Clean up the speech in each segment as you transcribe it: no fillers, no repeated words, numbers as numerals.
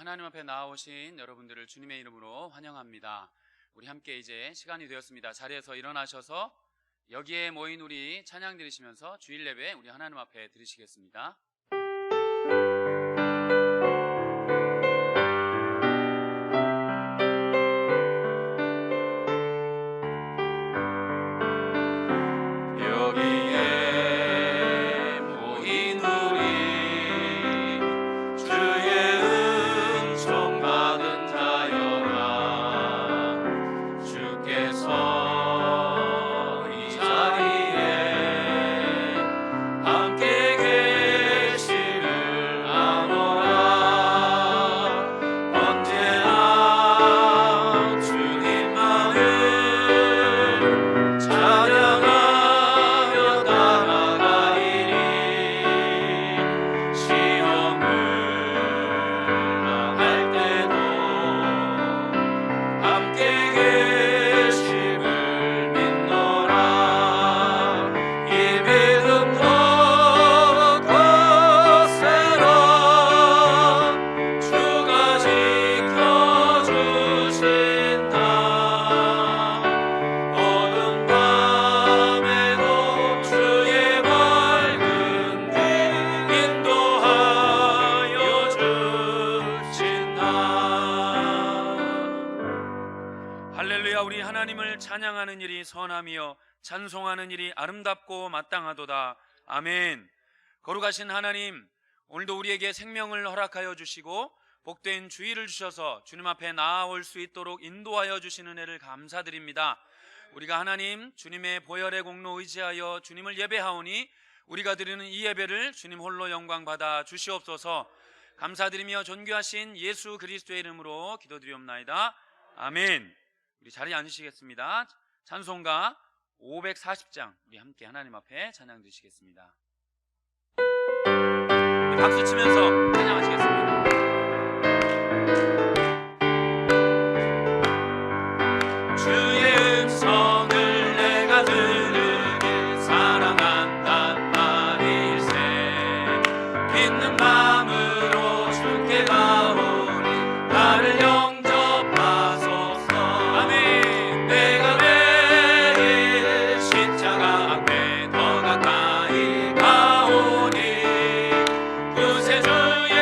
하나님 앞에 나오신 여러분들을 주님의 이름으로 환영합니다. 우리 함께 이제 시간이 되었습니다. 자리에서 일어나셔서 여기에 모인 우리 찬양 드리시면서 주일 예배 우리 하나님 앞에 드리시겠습니다. 우리 하나님을 찬양하는 일이 선하며 찬송하는 일이 아름답고 마땅하도다. 아멘. 거룩하신 하나님, 오늘도 우리에게 생명을 허락하여 주시고 복된 주의를 주셔서 주님 앞에 나아올 수 있도록 인도하여 주시는 은혜를 감사드립니다. 우리가 하나님 주님의 보혈의 공로 의지하여 주님을 예배하오니 우리가 드리는 이 예배를 주님 홀로 영광 받아 주시옵소서. 감사드리며 존귀하신 예수 그리스도의 이름으로 기도드리옵나이다. 아멘. 우리 자리에 앉으시겠습니다. 찬송가 540장 우리 함께 하나님 앞에 찬양 드리시겠습니다. 박수 치면서 찬양하시겠습니다. 주의 음성을 내가 들으니 사랑한단 말일세. 믿는 마음으로 주께 가오니 나를 영접하소서. 아멘. 내가 매일 십자가 앞에 더 가까이 가오니 구세주여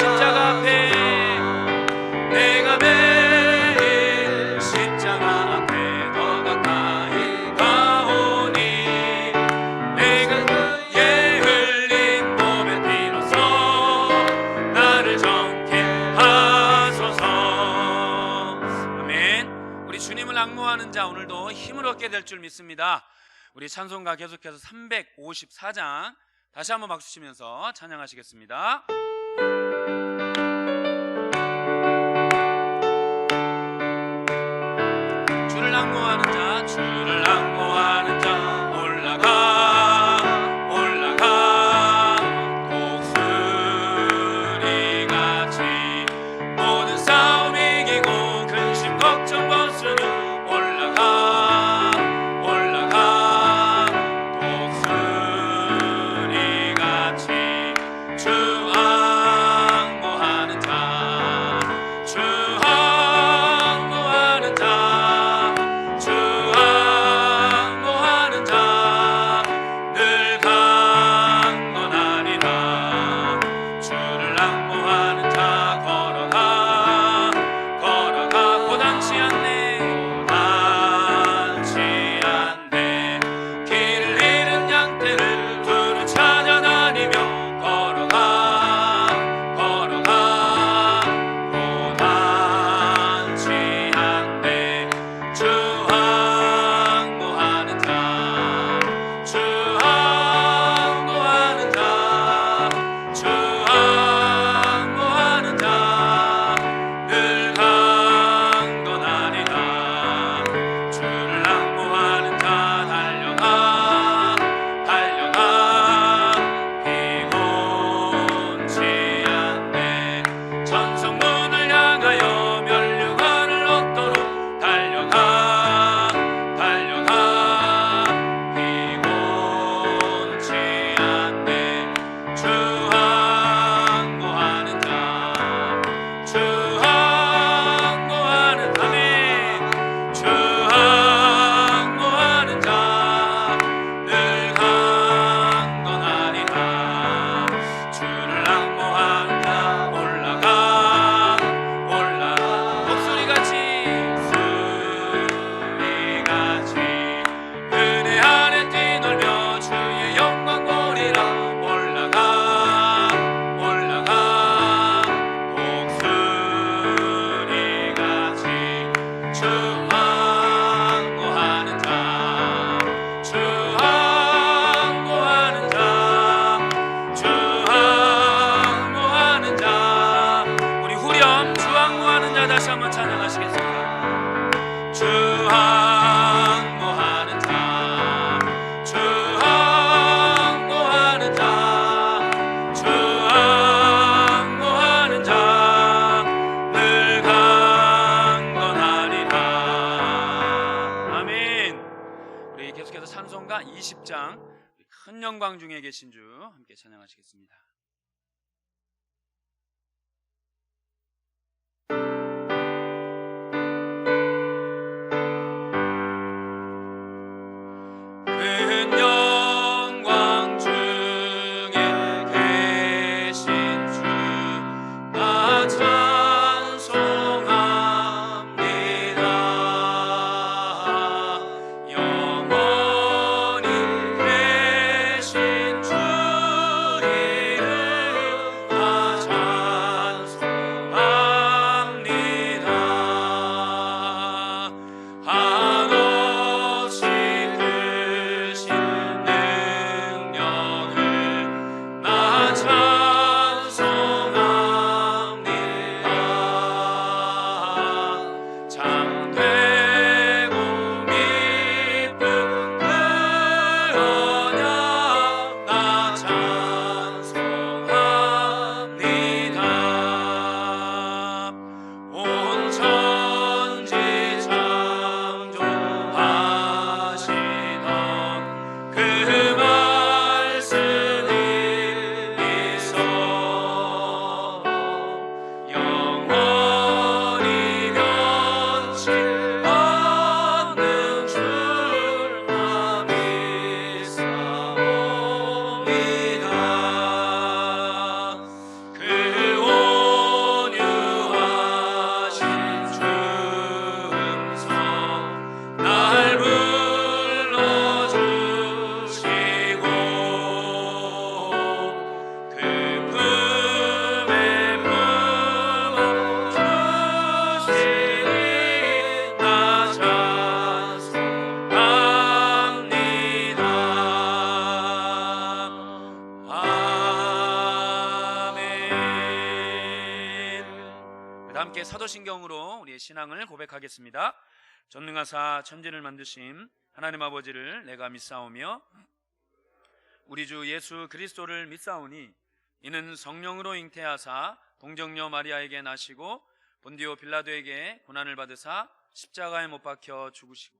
십자가 앞에 내가 매일 십자가 앞에 더 가까이 가오니 내가 그의 흘린 몸의 피로써 나를 정케 하소서. 아멘. 우리 주님을 앙모하는 자 오늘도 힘을 얻게 될 줄 믿습니다. 우리 찬송가 계속해서 354장 다시 한번 박수 치면서 찬양하시겠습니다. 주를 앙모하는 자, 주를 앙모하는 자 올라가 올라가 독수리같이 모든 싸움 이기고 근심 걱정 벗으는 올라가 올라가 독수리같이 주 앙모하는 자, 주 앙모하는 자, 주 앙모하는 자 늘 강건하리라. 주를 앙모하는 자 걸어가 걸어가 고단치 않네 고단치 않네 길을 잃은 양떼를 두루 찾아다니며 걸어가 걸어가 고단치 않네 주 앙모하는 자, 주 앙모하는 자, 주 앙모하는 자 늘 강건하리라. 주를 앙모하는 자 달려가 달려가 피곤치 않네 천성문을 향하여 면류관을 얻도록 달려가 달려가 피곤치 않네 주 앙모하는 자, 주 앙모하는 아멘 주 앙모하는 자 늘 강건하리라. 주를 앙모하는 자 올라가 올라가 독수리같이 수리같이 은혜 안에 뛰놀며 주의 영광 보리라. 올라가 올라가 독수리같이 주 앙모하는 자, 주 앙모하는 자, 주 앙모하는 자 우리 후렴 주 앙모하는 자 다시 한번 찬양하시겠습니다. 주 앙모하는 자, 주 앙모하는 자, 주 앙모하는 자 늘 강건하리라. 아멘. 우리 계속해서 찬송가 20장 큰 영광 중에 계신 주 함께 찬양하시겠습니다. 큰 영광 중에 계신 주 나 찬송합니다. 영원히 계신 주의 우리 함께 사도신경으로 우리의 신앙을 고백하겠습니다. 전능하사 천지를 만드심 하나님 아버지를 내가 믿사오며 우리 주 예수 그리스도를 믿사오니 이는 성령으로 잉태하사 동정녀 마리아에게 나시고 본디오 빌라도에게 고난을 받으사 십자가에 못 박혀 죽으시고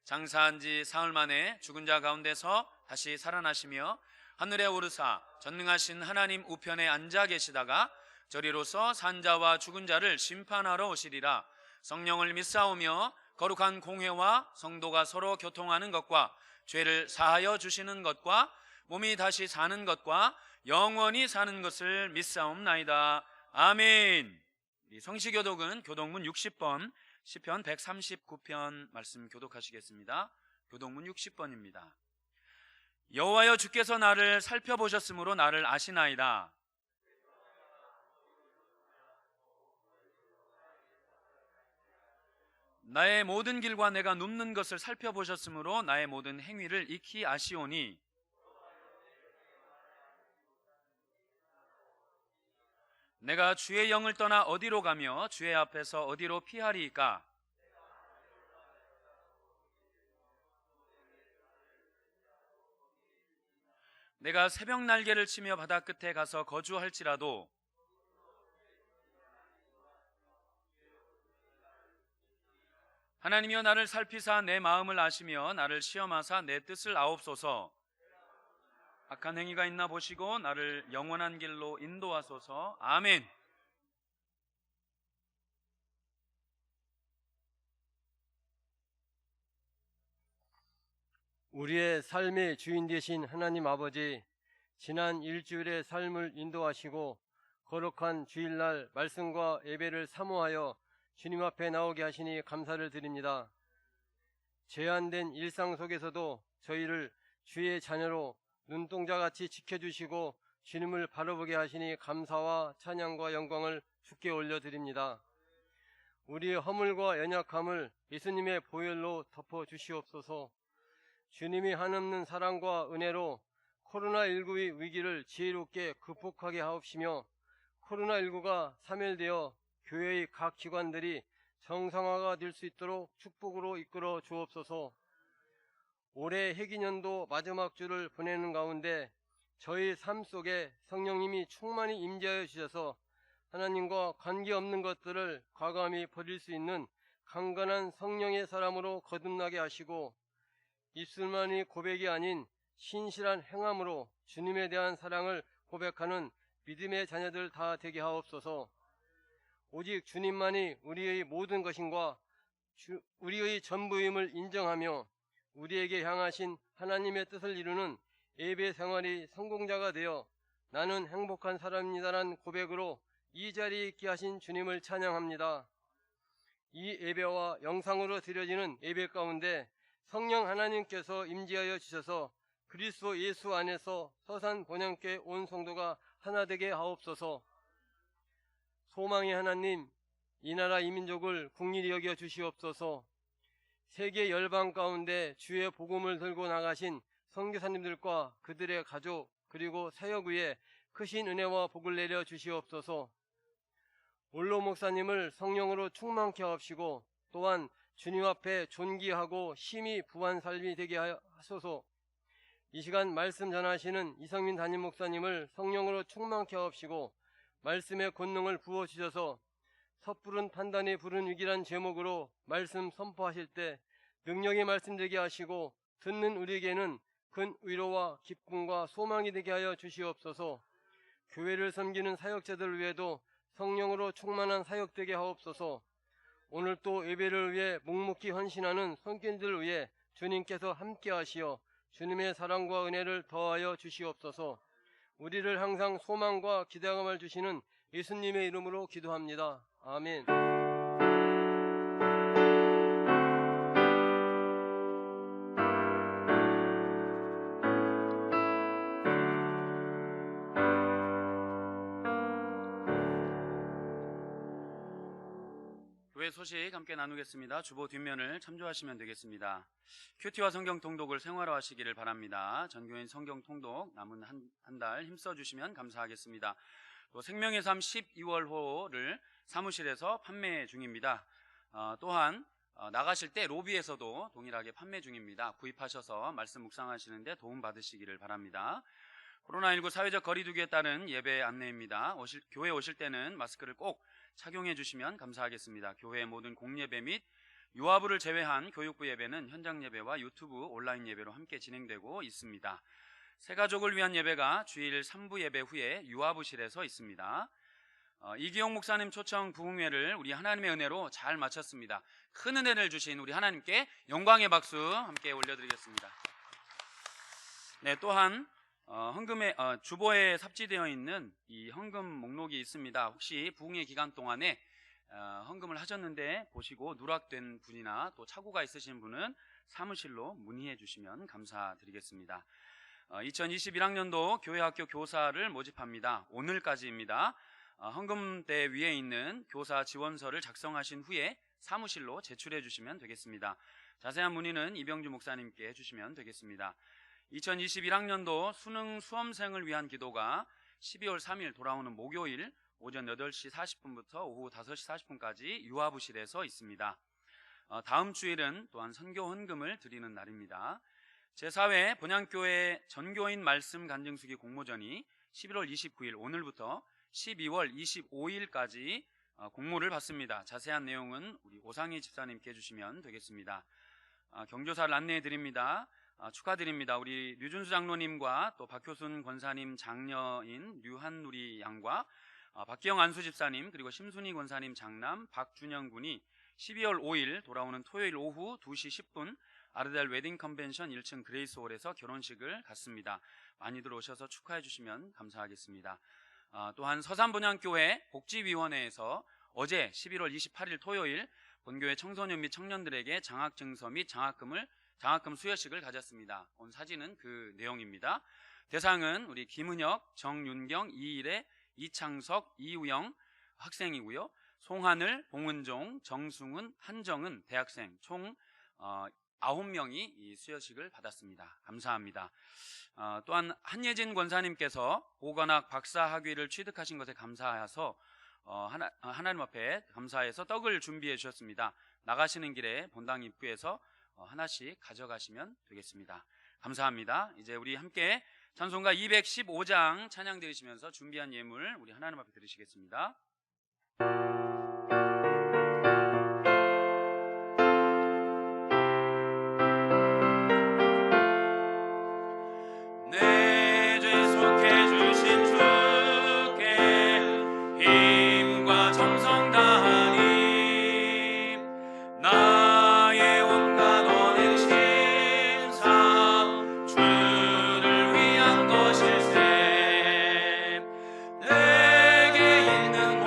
장사한 지 사흘 만에 죽은 자 가운데서 다시 살아나시며 하늘에 오르사 전능하신 하나님 우편에 앉아 계시다가 저리로서 산 자와 죽은 자를 심판하러 오시리라. 성령을 믿사오며 거룩한 공회와 성도가 서로 교통하는 것과 죄를 사하여 주시는 것과 몸이 다시 사는 것과 영원히 사는 것을 믿사옵나이다. 아멘. 성시교독은 교독문 60번 시편 139편 말씀 교독하시겠습니다. 교독문 60번입니다. 여호와여 주께서 나를 살펴보셨으므로 나를 아시나이다. 나의 모든 길과 내가 눕는 것을 살펴보셨으므로 나의 모든 행위를 익히 아시오니 내가 주의 영을 떠나 어디로 가며 주의 앞에서 어디로 피하리이까? 내가 새벽 날개를 치며 바다 끝에 가서 거주할지라도 하나님이여 나를 살피사 내 마음을 아시며 나를 시험하사 내 뜻을 아옵소서. 악한 행위가 있나 보시고 나를 영원한 길로 인도하소서. 아멘. 우리의 삶의 주인 되신 하나님 아버지, 지난 일주일의 삶을 인도하시고 거룩한 주일날 말씀과 예배를 사모하여 주님 앞에 나오게 하시니 감사를 드립니다. 제한된 일상 속에서도 저희를 주의 자녀로 눈동자같이 지켜주시고 주님을 바라보게 하시니 감사와 찬양과 영광을 주께 올려드립니다. 우리의 허물과 연약함을 예수님의 보혈로 덮어주시옵소서. 주님이 한없는 사랑과 은혜로 코로나19의 위기를 지혜롭게 극복하게 하옵시며 코로나19가 사멸되어 교회의 각 기관들이 정상화가 될 수 있도록 축복으로 이끌어 주옵소서. 올해 해기년도 마지막 주를 보내는 가운데 저희 삶 속에 성령님이 충만히 임재하여 주셔서 하나님과 관계없는 것들을 과감히 버릴 수 있는 강건한 성령의 사람으로 거듭나게 하시고 입술만이 고백이 아닌 신실한 행함으로 주님에 대한 사랑을 고백하는 믿음의 자녀들 다 되게 하옵소서. 오직 주님만이 우리의 모든 것인과 우리의 전부임을 인정하며 우리에게 향하신 하나님의 뜻을 이루는 예배 생활이 성공자가 되어 나는 행복한 사람입니다라는 고백으로 이 자리에 있게 하신 주님을 찬양합니다. 이 예배와 영상으로 드려지는 예배 가운데 성령 하나님께서 임재하여 주셔서 그리스도 예수 안에서 서산 본향교회 온 성도가 하나 되게 하옵소서. 소망의 하나님, 이 나라 이 민족을 국리히 여겨 주시옵소서. 세계 열방 가운데 주의 복음을 들고 나가신 선교사님들과 그들의 가족 그리고 사역 위에 크신 은혜와 복을 내려 주시옵소서. 올로 목사님을 성령으로 충만케 하옵시고 또한 주님 앞에 존귀하고 힘이 부한 삶이 되게 하소서. 이 시간 말씀 전하시는 이성민 담임 목사님을 성령으로 충만케 하옵시고 말씀의 권능을 부어주셔서 섣부른 판단이 부른 위기란 제목으로 말씀 선포하실 때 능력의 말씀 되게 하시고 듣는 우리에게는 큰 위로와 기쁨과 소망이 되게 하여 주시옵소서. 교회를 섬기는 사역자들 위에도 성령으로 충만한 사역 되게 하옵소서. 오늘 또 예배를 위해 묵묵히 헌신하는 손길들을 위해 주님께서 함께 하시어 주님의 사랑과 은혜를 더하여 주시옵소서. 우리를 항상 소망과 기대감을 주시는 예수님의 이름으로 기도합니다. 아멘. 교회 소식 함께 나누겠습니다. 주보 뒷면을 참조하시면 되겠습니다. 큐티와 성경 통독을 생활화하시기를 바랍니다. 전교인 성경 통독 남은 한 달 힘써 주시면 감사하겠습니다. 또 생명의 삶 12월호를 사무실에서 판매 중입니다. 또한 나가실 때 로비에서도 동일하게 판매 중입니다. 구입하셔서 말씀 묵상하시는데 도움 받으시기를 바랍니다. 코로나19 사회적 거리두기에 따른 예배 안내입니다. 교회 오실 때는 마스크를 꼭 착용해 주시면 감사하겠습니다. 교회 모든 공예배 및 유아부를 제외한 교육부 예배는 현장 예배와 유튜브 온라인 예배로 함께 진행되고 있습니다. 새가족을 위한 예배가 주일 3부 예배 후에 유아부실에서 있습니다. 이기용 목사님 초청 부흥회를 우리 하나님의 은혜로 잘 마쳤습니다. 큰 은혜를 주신 우리 하나님께 영광의 박수 함께 올려드리겠습니다. 네, 또한 헌금에 주보에 삽지되어 있는 이 헌금 목록이 있습니다. 혹시 부흥회 기간 동안에 헌금을 하셨는데 보시고 누락된 분이나 또 착오가 있으신 분은 사무실로 문의해 주시면 감사드리겠습니다. 2021학년도 교회학교 교사를 모집합니다. 오늘까지입니다. 헌금대 위에 있는 교사 지원서를 작성하신 후에 사무실로 제출해 주시면 되겠습니다. 자세한 문의는 이병주 목사님께 해주시면 되겠습니다. 2021학년도 수능 수험생을 위한 기도가 12월 3일 돌아오는 목요일 오전 8시 40분부터 오후 5시 40분까지 유아부실에서 있습니다. 다음 주일은 또한 선교 헌금을 드리는 날입니다. 제4회 본향교회 전교인 말씀 간증수기 공모전이 11월 29일 오늘부터 12월 25일까지 공모를 받습니다. 자세한 내용은 우리 오상희 집사님께 해주시면 되겠습니다. 경조사를 안내해 드립니다. 축하드립니다. 우리 류준수 장로님과 또 박효순 권사님 장녀인 류한누리 양과 박기영 안수 집사님 그리고 심순희 권사님 장남 박준영 군이 12월 5일 돌아오는 토요일 오후 2시 10분 아르델 웨딩 컨벤션 1층 그레이스홀에서 결혼식을 갖습니다. 많이들 오셔서 축하해 주시면 감사하겠습니다. 또한 서산본향교회 복지위원회에서 어제 11월 28일 토요일 본교회 청소년 및 청년들에게 장학증서 및 장학금 수여식을 가졌습니다. 온 사진은 그 내용입니다. 대상은 우리 김은혁, 정윤경, 이일애, 이창석, 이우영 학생이고요. 송하늘, 봉은종, 정승훈, 한정은 대학생 총 9명이 이 수여식을 받았습니다. 감사합니다. 또한 한예진 권사님께서 보건학 박사 학위를 취득하신 것에 감사해서 하나님 앞에 감사해서 떡을 준비해 주셨습니다. 나가시는 길에 본당 입구에서 하나씩 가져가시면 되겠습니다. 감사합니다. 이제 우리 함께 찬송가 215장 찬양 드리시면서 준비한 예물 우리 하나님 앞에 드리시겠습니다. 내게 있는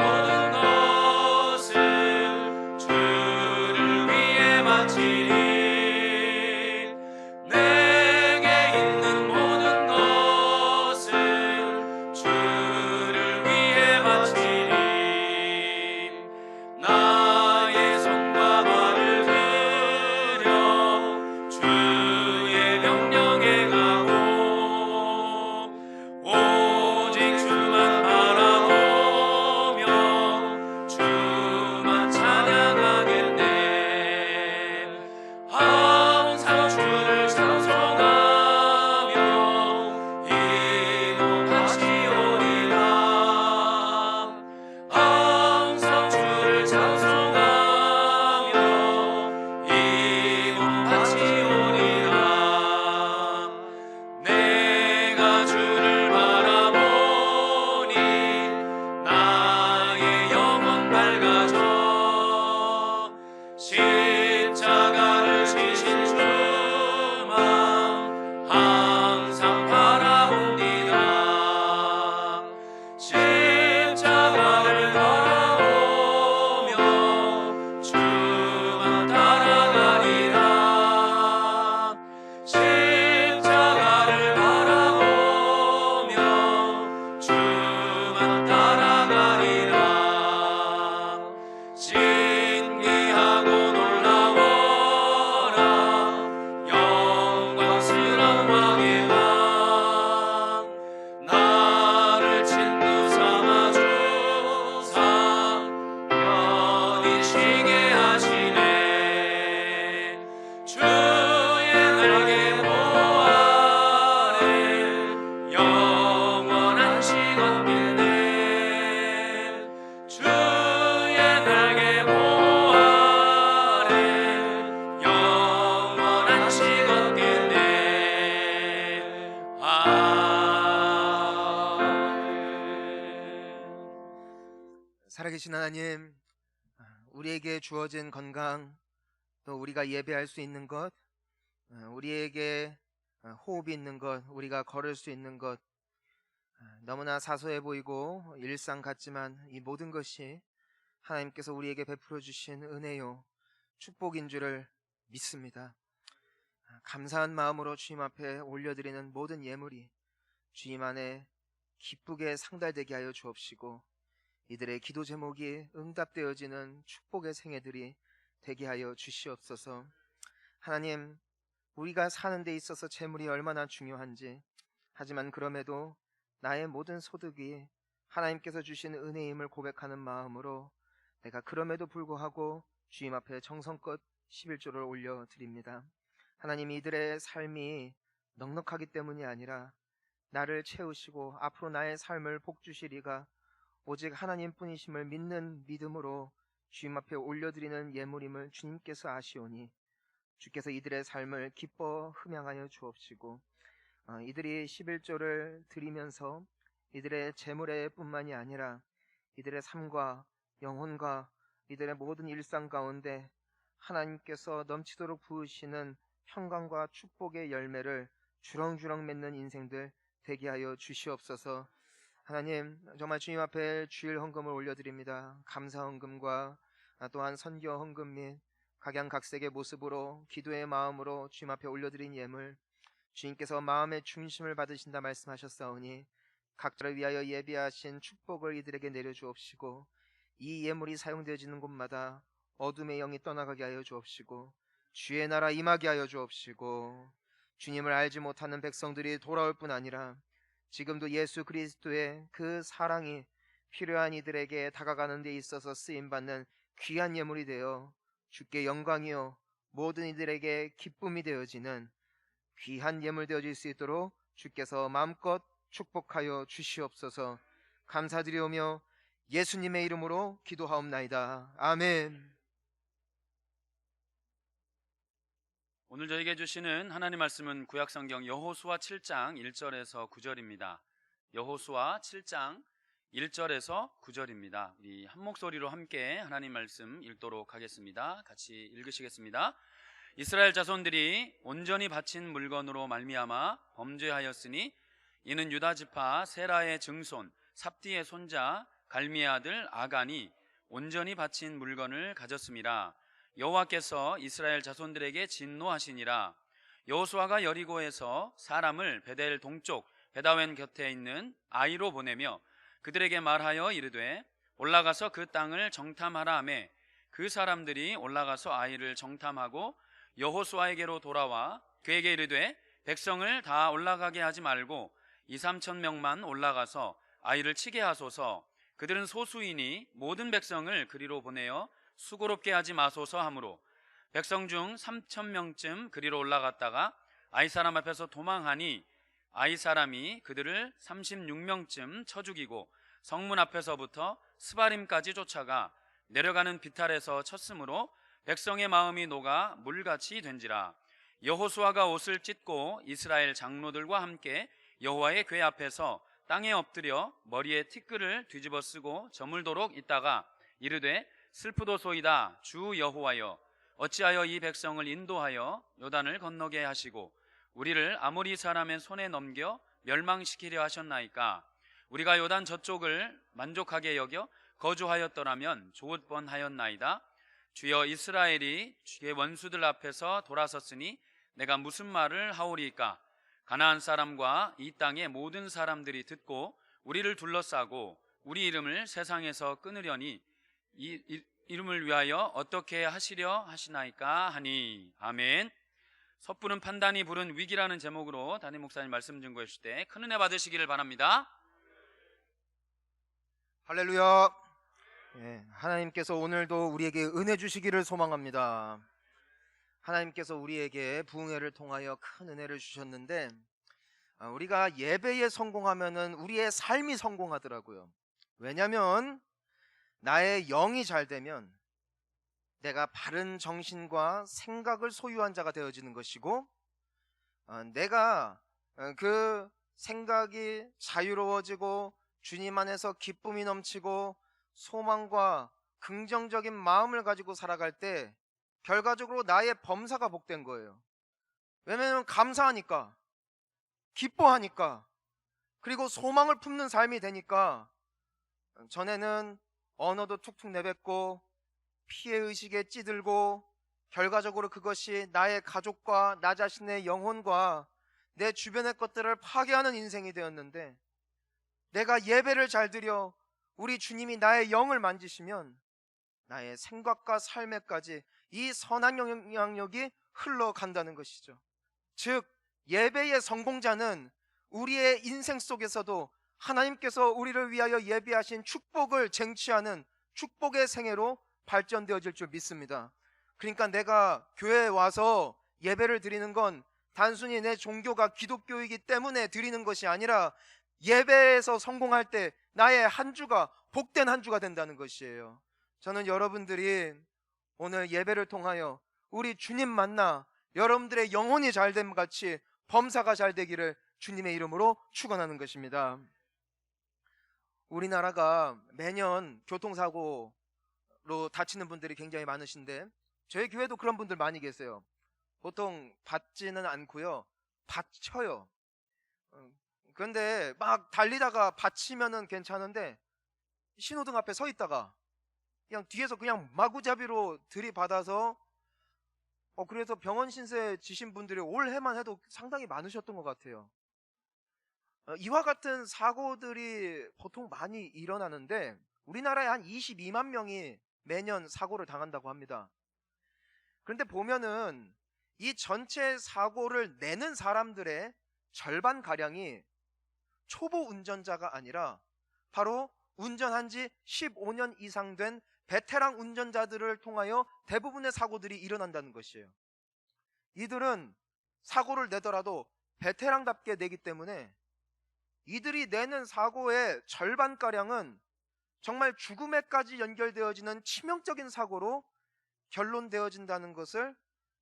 살아계신 하나님, 우리에게 주어진 건강, 또 우리가 예배할 수 있는 것, 우리에게 호흡이 있는 것, 우리가 걸을 수 있는 것, 너무나 사소해 보이고 일상 같지만 이 모든 것이 하나님께서 우리에게 베풀어 주신 은혜요 축복인 줄을 믿습니다. 감사한 마음으로 주님 앞에 올려드리는 모든 예물이 주님 안에 기쁘게 상달되게 하여 주옵시고, 이들의 기도 제목이 응답되어지는 축복의 생애들이 되게 하여 주시옵소서. 하나님, 우리가 사는 데 있어서 재물이 얼마나 중요한지, 하지만 그럼에도 나의 모든 소득이 하나님께서 주신 은혜임을 고백하는 마음으로 내가 그럼에도 불구하고 주님 앞에 정성껏 11조를 올려드립니다. 하나님, 이들의 삶이 넉넉하기 때문이 아니라 나를 채우시고 앞으로 나의 삶을 복주시리가 오직 하나님뿐이심을 믿는 믿음으로 주님 앞에 올려드리는 예물임을 주님께서 아시오니 주께서 이들의 삶을 기뻐 흠양하여 주옵시고, 이들이 11조를 드리면서 이들의 재물에 뿐만이 아니라 이들의 삶과 영혼과 이들의 모든 일상 가운데 하나님께서 넘치도록 부으시는 평강과 축복의 열매를 주렁주렁 맺는 인생들 되게 하여 주시옵소서. 하나님, 정말 주님 앞에 주일 헌금을 올려드립니다. 감사 헌금과 또한 선교 헌금 및 각양각색의 모습으로 기도의 마음으로 주님 앞에 올려드린 예물, 주님께서 마음의 중심을 받으신다 말씀하셨사오니 각자를 위하여 예비하신 축복을 이들에게 내려주옵시고, 이 예물이 사용되어지는 곳마다 어둠의 영이 떠나가게 하여 주옵시고, 주의 나라 임하게 하여 주옵시고, 주님을 알지 못하는 백성들이 돌아올 뿐 아니라 지금도 예수 그리스도의 그 사랑이 필요한 이들에게 다가가는 데 있어서 쓰임받는 귀한 예물이 되어 주께 영광이요 모든 이들에게 기쁨이 되어지는 귀한 예물 되어질 수 있도록 주께서 마음껏 축복하여 주시옵소서. 감사드리오며 예수님의 이름으로 기도하옵나이다. 아멘. 오늘 저에게 주시는 하나님 말씀은 구약성경 여호수아 7장 1절에서 9절입니다. 여호수아 7장 1절에서 9절입니다. 우리 한 목소리로 함께 하나님 말씀 읽도록 하겠습니다. 같이 읽으시겠습니다. 이스라엘 자손들이 온전히 바친 물건으로 말미암아 범죄하였으니 이는 유다 지파 세라의 증손 삽디의 손자 갈미의 아들 아간이 온전히 바친 물건을 가졌음이라. 여호와께서 이스라엘 자손들에게 진노하시니라. 여호수아가 여리고에서 사람을 베델 동쪽 베다웬 곁에 있는 아이로 보내며 그들에게 말하여 이르되 올라가서 그 땅을 정탐하라 하매 그 사람들이 올라가서 아이를 정탐하고 여호수아에게로 돌아와 그에게 이르되 백성을 다 올라가게 하지 말고 2-3천 명만 올라가서 아이를 치게 하소서. 그들은 소수이니 모든 백성을 그리로 보내어 수고롭게 하지 마소서 하므로 백성 중 3천 명쯤 그리로 올라갔다가 아이 사람 앞에서 도망하니 아이 사람이 그들을 36명쯤 쳐 죽이고 성문 앞에서부터 스바림까지 쫓아가 내려가는 비탈에서 쳤으므로 백성의 마음이 녹아 물같이 된지라. 여호수아가 옷을 찢고 이스라엘 장로들과 함께 여호와의 궤 앞에서 땅에 엎드려 머리에 티끌을 뒤집어 쓰고 저물도록 있다가 이르되 슬프도소이다 주 여호와여 어찌하여 이 백성을 인도하여 요단을 건너게 하시고 우리를 아모리 사람의 손에 넘겨 멸망시키려 하셨나이까. 우리가 요단 저쪽을 만족하게 여겨 거주하였더라면 좋을 뻔하였나이다. 주여 이스라엘이 주의 원수들 앞에서 돌아섰으니 내가 무슨 말을 하오리까. 가나안 사람과 이 땅의 모든 사람들이 듣고 우리를 둘러싸고 우리 이름을 세상에서 끊으려니 이 이름을 위하여 어떻게 하시려 하시나이까 하니. 아멘. 섣부른 판단이 부른 위기라는 제목으로 담임 목사님 말씀 증거해 주실 때 큰 은혜 받으시기를 바랍니다. 할렐루야. 하나님께서 오늘도 우리에게 은혜 주시기를 소망합니다. 하나님께서 우리에게 부흥회를 통하여 큰 은혜를 주셨는데, 우리가 예배에 성공하면은 우리의 삶이 성공하더라고요. 왜냐하면 나의 영이 잘 되면 내가 바른 정신과 생각을 소유한 자가 되어지는 것이고, 내가 그 생각이 자유로워지고 주님 안에서 기쁨이 넘치고 소망과 긍정적인 마음을 가지고 살아갈 때 결과적으로 나의 범사가 복된 거예요. 왜냐하면 감사하니까, 기뻐하니까, 그리고 소망을 품는 삶이 되니까. 전에는 언어도 툭툭 내뱉고 피해의식에 찌들고 결과적으로 그것이 나의 가족과 나 자신의 영혼과 내 주변의 것들을 파괴하는 인생이 되었는데, 내가 예배를 잘 드려 우리 주님이 나의 영을 만지시면 나의 생각과 삶에까지 이 선한 영향력이 흘러간다는 것이죠. 즉, 예배의 성공자는 우리의 인생 속에서도 하나님께서 우리를 위하여 예비하신 축복을 쟁취하는 축복의 생애로 발전되어질 줄 믿습니다. 그러니까 내가 교회에 와서 예배를 드리는 건 단순히 내 종교가 기독교이기 때문에 드리는 것이 아니라 예배에서 성공할 때 나의 한 주가 복된 한 주가 된다는 것이에요. 저는 여러분들이 오늘 예배를 통하여 우리 주님 만나 여러분들의 영혼이 잘됨 같이 범사가 잘 되기를 주님의 이름으로 축원하는 것입니다. 우리나라가 매년 교통사고로 다치는 분들이 굉장히 많으신데 저희 교회도 그런 분들 많이 계세요. 보통 받지는 않고요, 받쳐요. 그런데 막 달리다가 받치면은 괜찮은데 신호등 앞에 서 있다가 그냥 뒤에서 그냥 마구잡이로 들이받아서 그래서 병원 신세 지신 분들이 올해만 해도 상당히 많으셨던 것 같아요. 이와 같은 사고들이 보통 많이 일어나는데 우리나라에 한 22만 명이 매년 사고를 당한다고 합니다. 그런데 보면은 이 전체 사고를 내는 사람들의 절반가량이 초보 운전자가 아니라 바로 운전한 지 15년 이상 된 베테랑 운전자들을 통하여 대부분의 사고들이 일어난다는 것이에요. 이들은 사고를 내더라도 베테랑답게 내기 때문에 이들이 내는 사고의 절반가량은 정말 죽음에까지 연결되어지는 치명적인 사고로 결론되어진다는 것을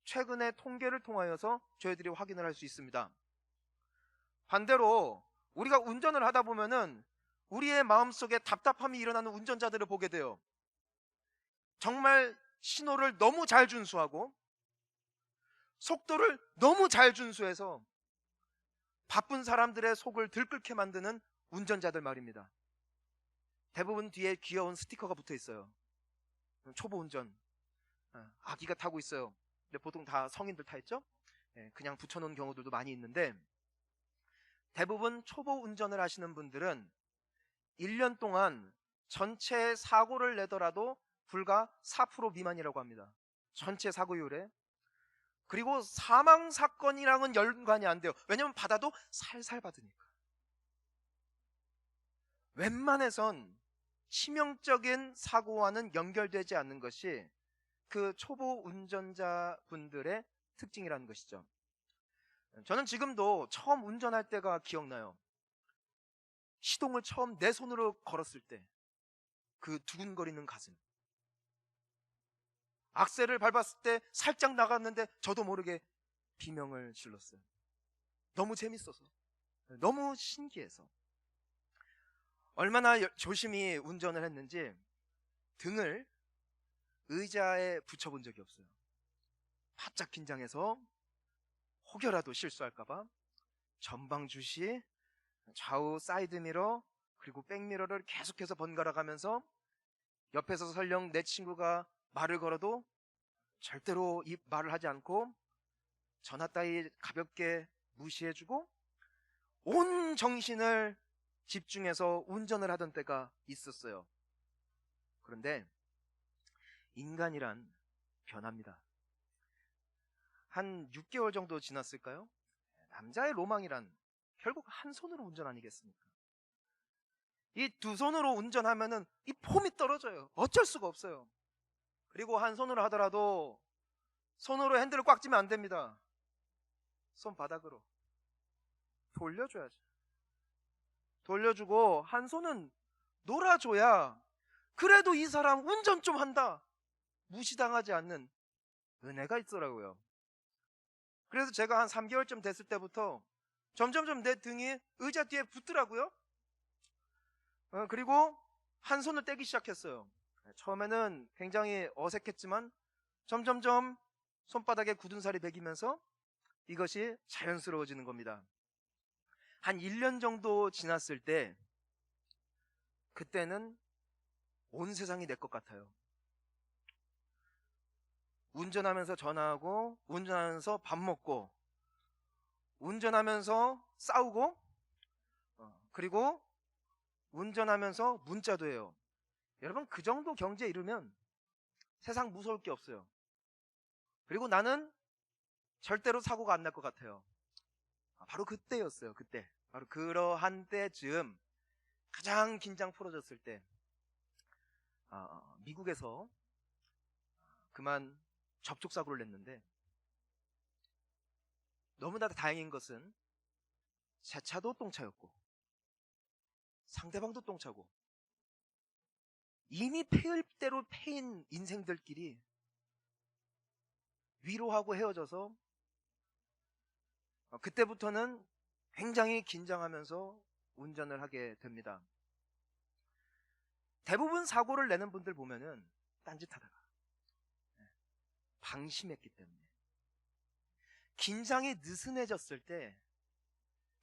최근의 통계를 통하여서 저희들이 확인을 할 수 있습니다. 반대로 우리가 운전을 하다 보면은 우리의 마음속에 답답함이 일어나는 운전자들을 보게 돼요. 정말 신호를 너무 잘 준수하고 속도를 너무 잘 준수해서 바쁜 사람들의 속을 들끓게 만드는 운전자들 말입니다. 대부분 뒤에 귀여운 스티커가 붙어 있어요. 초보 운전, 아기가 타고 있어요. 근데 보통 다 성인들 타 있죠? 그냥 붙여놓은 경우들도 많이 있는데 대부분 초보 운전을 하시는 분들은 1년 동안 전체 사고를 내더라도 불과 4% 미만이라고 합니다. 전체 사고율에. 그리고 사망 사건이랑은 연관이 안 돼요. 왜냐하면 받아도 살살 받으니까. 웬만해선 치명적인 사고와는 연결되지 않는 것이 그 초보 운전자분들의 특징이라는 것이죠. 저는 지금도 처음 운전할 때가 기억나요. 시동을 처음 내 손으로 걸었을 때 그 두근거리는 가슴, 악셀을 밟았을 때 살짝 나갔는데 저도 모르게 비명을 질렀어요. 너무 재밌어서, 너무 신기해서. 얼마나 조심히 운전을 했는지 등을 의자에 붙여본 적이 없어요. 바짝 긴장해서 혹여라도 실수할까봐 전방 주시, 좌우 사이드미러, 그리고 백미러를 계속해서 번갈아 가면서 옆에서 설령 내 친구가 말을 걸어도 절대로 이 말을 하지 않고 전화 따위 가볍게 무시해주고 온 정신을 집중해서 운전을 하던 때가 있었어요. 그런데 인간이란 변합니다. 한 6개월 정도 지났을까요? 남자의 로망이란 결국 한 손으로 운전 아니겠습니까? 이 두 손으로 운전하면은 이 폼이 떨어져요. 어쩔 수가 없어요. 그리고 한 손으로 하더라도 손으로 핸들을 꽉 쥐면 안 됩니다. 손바닥으로 돌려줘야죠. 돌려주고 한 손은 놀아줘야 그래도 이 사람 운전 좀 한다, 무시당하지 않는 은혜가 있더라고요. 그래서 제가 한 3개월쯤 됐을 때부터 점점점 내 등이 의자 뒤에 붙더라고요. 그리고 한 손을 떼기 시작했어요. 처음에는 굉장히 어색했지만 점점점 손바닥에 굳은 살이 배기면서 이것이 자연스러워지는 겁니다. 한 1년 정도 지났을 때 그때는 온 세상이 내 것 같아요. 운전하면서 전화하고, 운전하면서 밥 먹고, 운전하면서 싸우고, 그리고 운전하면서 문자도 해요. 여러분, 그 정도 경지에 이르면 세상 무서울 게 없어요. 그리고 나는 절대로 사고가 안 날 것 같아요. 바로 그때였어요. 그때. 바로 그러한 때쯤 가장 긴장 풀어졌을 때 미국에서 그만 접촉사고를 냈는데, 너무나 다행인 것은 제 차도 똥차였고 상대방도 똥차고 이미 패일 대로 패인 인생들끼리 위로하고 헤어져서 그때부터는 굉장히 긴장하면서 운전을 하게 됩니다. 대부분 사고를 내는 분들 보면은 딴짓하다가 방심했기 때문에, 긴장이 느슨해졌을 때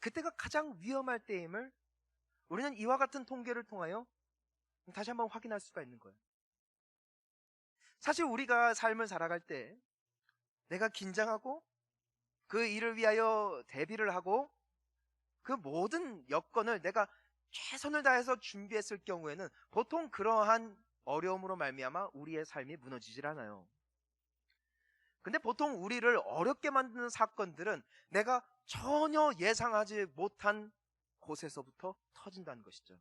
그때가 가장 위험할 때임을 우리는 이와 같은 통계를 통하여 다시 한번 확인할 수가 있는 거예요. 사실 우리가 삶을 살아갈 때 내가 긴장하고 그 일을 위하여 대비를 하고 그 모든 여건을 내가 최선을 다해서 준비했을 경우에는 보통 그러한 어려움으로 말미암아 우리의 삶이 무너지질 않아요. 근데 보통 우리를 어렵게 만드는 사건들은 내가 전혀 예상하지 못한 곳에서부터 터진다는 것이죠.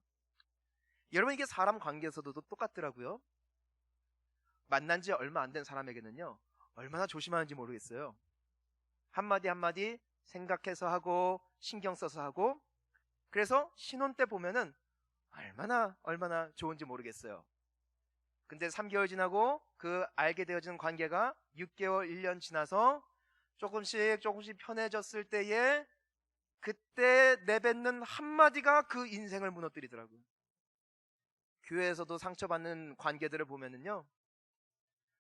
여러분, 이게 사람 관계에서도 똑같더라고요. 만난 지 얼마 안 된 사람에게는요, 얼마나 조심하는지 모르겠어요. 한마디 한마디 생각해서 하고 신경 써서 하고, 그래서 신혼 때 보면은 얼마나 좋은지 모르겠어요. 근데 3개월 지나고 그 알게 되어진 관계가 6개월, 1년 지나서 조금씩 편해졌을 때에 그때 내뱉는 한마디가 그 인생을 무너뜨리더라고요. 교회에서도 상처받는 관계들을 보면은요,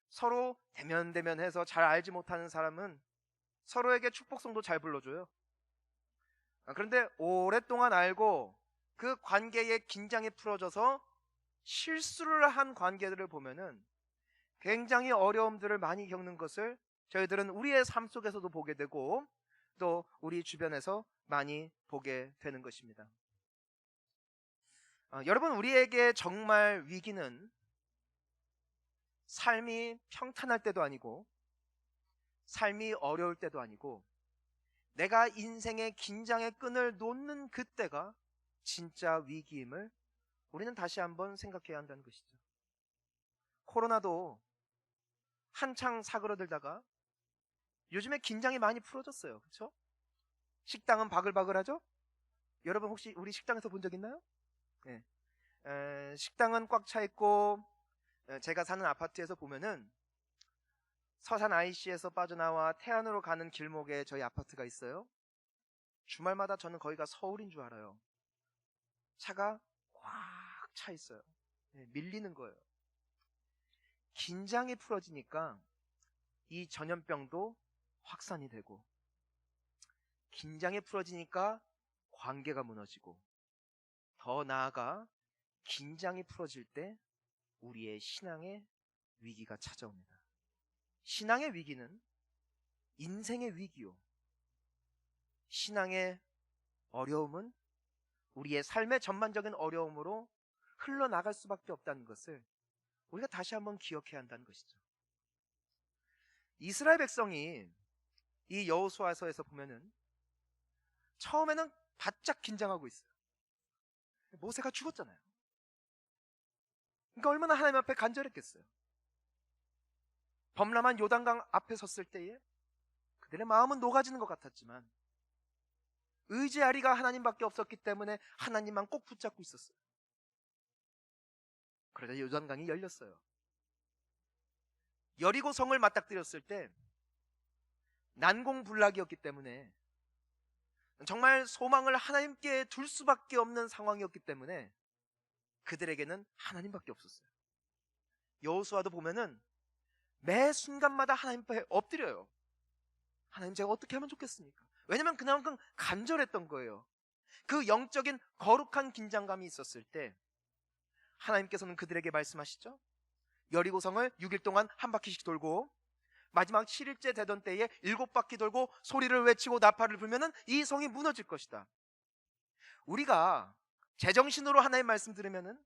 서로 대면대면해서 잘 알지 못하는 사람은 서로에게 축복성도 잘 불러줘요. 그런데 오랫동안 알고 그 관계의 긴장이 풀어져서 실수를 한 관계들을 보면은 굉장히 어려움들을 많이 겪는 것을 저희들은 우리의 삶 속에서도 보게 되고 또 우리 주변에서 많이 보게 되는 것입니다. 여러분, 우리에게 정말 위기는 삶이 평탄할 때도 아니고 삶이 어려울 때도 아니고 내가 인생의 긴장의 끈을 놓는 그때가 진짜 위기임을 우리는 다시 한번 생각해야 한다는 것이죠. 코로나도 한창 사그러들다가 요즘에 긴장이 많이 풀어졌어요. 그렇죠? 식당은 바글바글하죠? 여러분, 혹시 우리 식당에서 본 적 있나요? 네. 식당은 꽉 차 있고, 제가 사는 아파트에서 보면은 서산 IC에서 빠져나와 태안으로 가는 길목에 저희 아파트가 있어요. 주말마다 저는 거기가 서울인 줄 알아요. 차가 꽉 차 있어요. 밀리는 거예요. 긴장이 풀어지니까 이 전염병도 확산이 되고, 긴장이 풀어지니까 관계가 무너지고, 더 나아가 긴장이 풀어질 때 우리의 신앙의 위기가 찾아옵니다. 신앙의 위기는 인생의 위기요, 신앙의 어려움은 우리의 삶의 전반적인 어려움으로 흘러나갈 수밖에 없다는 것을 우리가 다시 한번 기억해야 한다는 것이죠. 이스라엘 백성이 이 여호수아서에서 보면은 처음에는 바짝 긴장하고 있어요. 모세가 죽었잖아요. 그러니까 얼마나 하나님 앞에 간절했겠어요. 범람한 요단강 앞에 섰을 때에 그들의 마음은 녹아지는 것 같았지만 의지하리가 하나님밖에 없었기 때문에 하나님만 꼭 붙잡고 있었어요. 그러다 요단강이 열렸어요. 여리고 성을 맞닥뜨렸을 때 난공불락이었기 때문에, 정말 소망을 하나님께 둘 수밖에 없는 상황이었기 때문에 그들에게는 하나님밖에 없었어요. 여호수아도 보면은 매 순간마다 하나님 앞에 엎드려요. 하나님, 제가 어떻게 하면 좋겠습니까? 왜냐면 그만큼 간절했던 거예요. 그 영적인 거룩한 긴장감이 있었을 때 하나님께서는 그들에게 말씀하시죠. 여리고성을 6일 동안 한 바퀴씩 돌고 마지막 7일째 되던 때에 7바퀴 돌고 소리를 외치고 나팔을 불면은 이 성이 무너질 것이다. 우리가 제정신으로 하나님 말씀 들으면은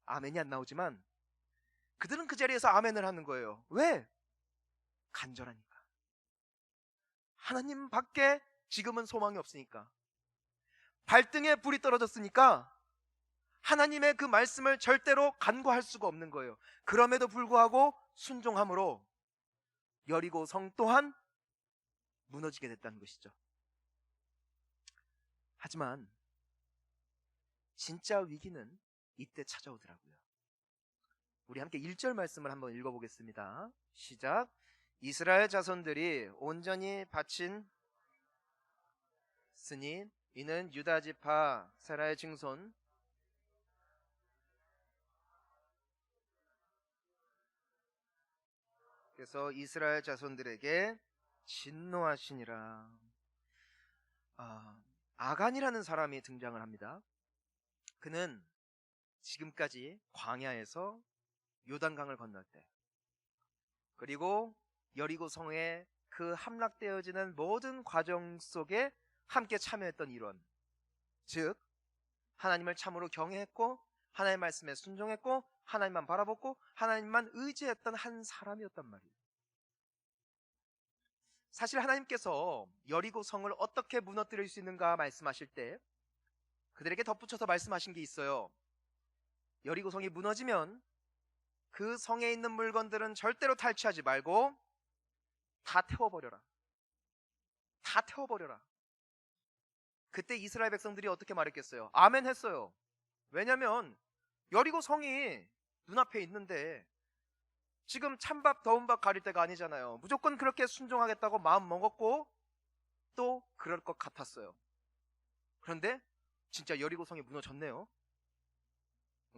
아멘이 안 나오지만 그들은 그 자리에서 아멘을 하는 거예요. 왜? 간절하니까. 하나님 밖에 지금은 소망이 없으니까. 발등에 불이 떨어졌으니까 하나님의 그 말씀을 절대로 간과할 수가 없는 거예요. 그럼에도 불구하고 순종함으로 여리고 성 또한 무너지게 됐다는 것이죠. 하지만 진짜 위기는 이때 찾아오더라고요. 우리 함께 1절 말씀을 한번 읽어보겠습니다. 시작. 이스라엘 자손들이 온전히 바친 스니 이는 유다 지파 세라의 증손 그래서 이스라엘 자손들에게 진노하시니라. 아간이라는 사람이 등장을 합니다. 그는 지금까지 광야에서 요단강을 건널 때 그리고 여리고 성에 그 함락되어지는 모든 과정 속에 함께 참여했던 일원, 즉 하나님을 참으로 경외했고 하나님의 말씀에 순종했고 하나님만 바라보고 하나님만 의지했던 한 사람이었단 말이에요. 사실 하나님께서 여리고 성을 어떻게 무너뜨릴 수 있는가 말씀하실 때 그들에게 덧붙여서 말씀하신 게 있어요. 여리고 성이 무너지면 그 성에 있는 물건들은 절대로 탈취하지 말고 다 태워버려라. 다 태워버려라. 그때 이스라엘 백성들이 어떻게 말했겠어요? 아멘 했어요. 왜냐면 여리고 성이 눈앞에 있는데 지금 찬밥 더운 밥 가릴 때가 아니잖아요. 무조건 그렇게 순종하겠다고 마음 먹었고 또 그럴 것 같았어요. 그런데 진짜 여리고 성이 무너졌네요.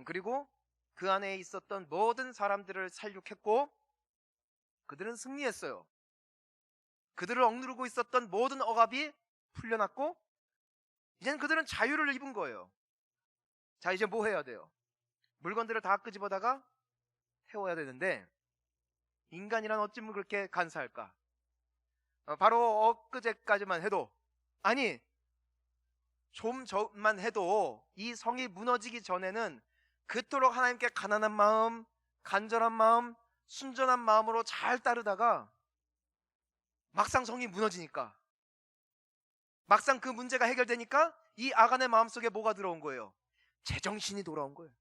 그리고 그 안에 있었던 모든 사람들을 살육했고 그들은 승리했어요. 그들을 억누르고 있었던 모든 억압이 풀려났고 이제는 그들은 자유를 입은 거예요. 자, 이제 뭐 해야 돼요? 물건들을 다 끄집어다가 태워야 되는데 인간이란 어찌면 그렇게 간사할까? 바로 엊그제까지만 해도 아니 좀 전만 해도 이 성이 무너지기 전에는 그토록 하나님께 가난한 마음, 간절한 마음, 순전한 마음으로 잘 따르다가 막상 성이 무너지니까 막상 그 문제가 해결되니까 이 아간의 마음속에 뭐가 들어온 거예요? 제정신이 돌아온 거예요.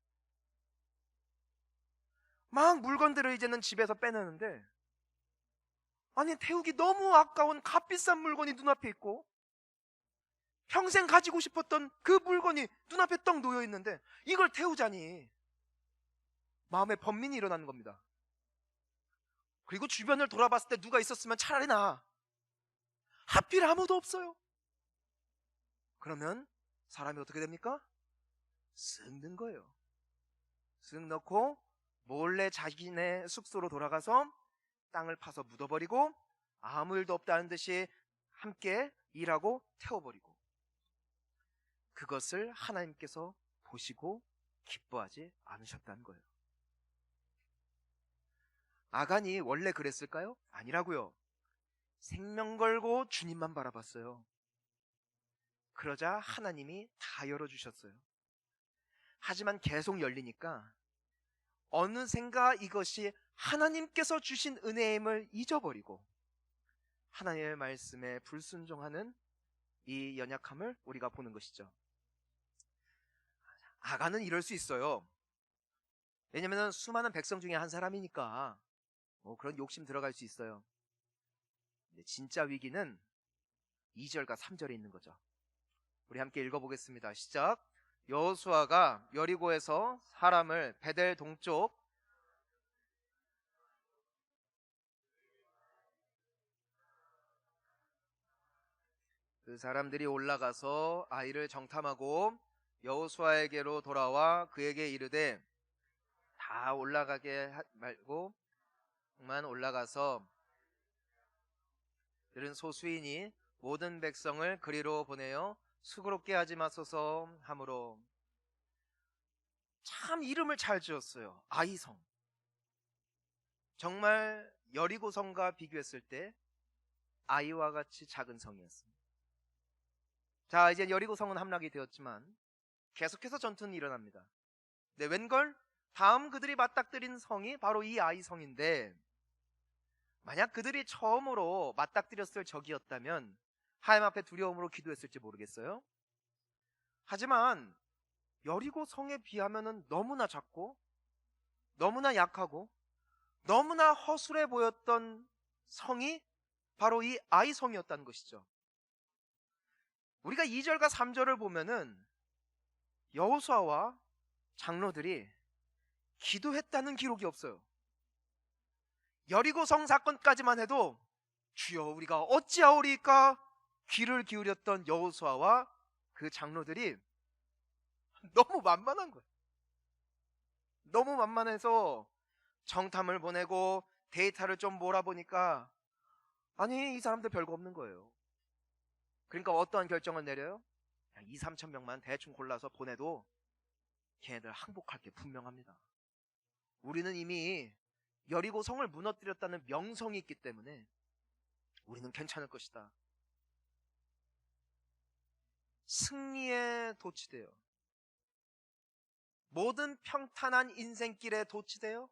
막 물건들을 이제는 집에서 빼내는데 아니 태우기 너무 아까운 값비싼 물건이 눈앞에 있고 평생 가지고 싶었던 그 물건이 눈앞에 떡 놓여 있는데 이걸 태우자니 마음에 번민이 일어나는 겁니다. 그리고 주변을 돌아봤을 때 누가 있었으면 차라리 나. 하필 아무도 없어요. 그러면 사람이 어떻게 됩니까? 쓱 넣은 거예요. 쓱 넣고 몰래 자기네 숙소로 돌아가서 땅을 파서 묻어버리고 아무 일도 없다는 듯이 함께 일하고 태워버리고 그것을 하나님께서 보시고 기뻐하지 않으셨다는 거예요. 아간이 원래 그랬을까요? 아니라고요. 생명 걸고 주님만 바라봤어요. 그러자 하나님이 다 열어주셨어요. 하지만 계속 열리니까 어느샌가 이것이 하나님께서 주신 은혜임을 잊어버리고 하나님의 말씀에 불순종하는 이 연약함을 우리가 보는 것이죠. 아간은 이럴 수 있어요. 왜냐하면 수많은 백성 중에 한 사람이니까 그런 욕심 들어갈 수 있어요. 근데 진짜 위기는 2절과 3절에 있는 거죠. 우리 함께 읽어보겠습니다. 시작. 여호수아가 여리고에서 사람을 베델 동쪽 그 사람들이 올라가서 아이를 정탐하고 여호수아에게로 돌아와 그에게 이르되 다 올라가게 말고 만 올라가서 들은 소수이니 모든 백성을 그리로 보내어 수고롭게 하지 마소서 하므로. 참 이름을 잘 지었어요. 아이성. 정말 여리고성과 비교했을 때 아이와 같이 작은 성이었습니다. 자, 이제 여리고성은 함락이 되었지만 계속해서 전투는 일어납니다. 네, 웬걸 다음 그들이 맞닥뜨린 성이 바로 이 아이성인데, 만약 그들이 처음으로 맞닥뜨렸을 적이었다면 하나님 앞에 두려움으로 기도했을지 모르겠어요. 하지만 여리고 성에 비하면 너무나 작고 너무나 약하고 너무나 허술해 보였던 성이 바로 이 아이성이었다는 것이죠. 우리가 2절과 3절을 보면은 여호수아와 장로들이 기도했다는 기록이 없어요. 여리고성 사건까지만 해도 주여 우리가 어찌하오리까 귀를 기울였던 여호수아와 그 장로들이 너무 만만한 거예요. 너무 만만해서 정탐을 보내고 데이터를 좀 몰아보니까 아니 이 사람들 별거 없는 거예요. 그러니까 어떠한 결정을 내려요? 2, 3천 명만 대충 골라서 보내도 걔네들 항복할 게 분명합니다. 우리는 이미 여리고 성을 무너뜨렸다는 명성이 있기 때문에 우리는 괜찮을 것이다. 승리에 도취되어 모든 평탄한 인생길에 도취되어